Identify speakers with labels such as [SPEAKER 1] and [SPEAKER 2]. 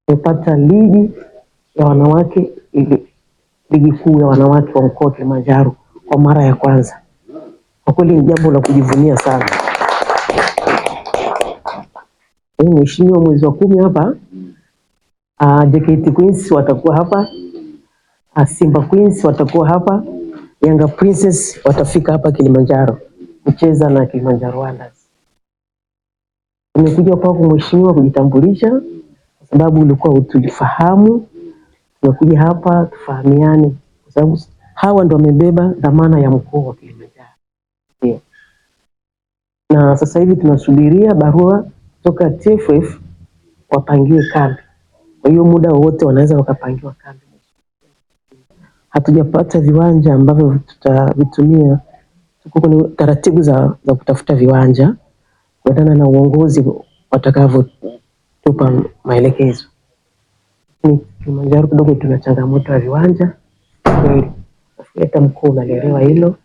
[SPEAKER 1] tumepata ligi ya wanawake, ligi kuu ya wanawake wa mkoa wa Kilimanjaro kwa mara ya kwanza. Kwa kweli ni jambo la kujivunia sana. Mheshimiwa, mwezi wa 10 hapa JKT Queens watakuwa hapa, Simba Queens watakuwa hapa, Yanga Princess watafika hapa Kilimanjaro kucheza na Kilimanjaro Wonders. Nimekuja kwako mheshimiwa kujitambulisha kwa sababu ulikuwa utulifahamu. Tumekuja hapa tufahamiane kwa sababu hawa ndio wamebeba dhamana ya mkoa wa Kilimanjaro. Yeah. Na sasa hivi tunasubiria barua kutoka TFF wapangiwe kambi. Kwa hiyo muda wote wanaweza wakapangiwa kambi. Hatujapata viwanja ambavyo tutavitumia. Tuko kwenye taratibu za kutafuta viwanja kuendana na uongozi watakavyotupa maelekezo. Kilimanjaro kidogo tuna changamoto ya viwanja. Hata mkuu unalielewa hilo.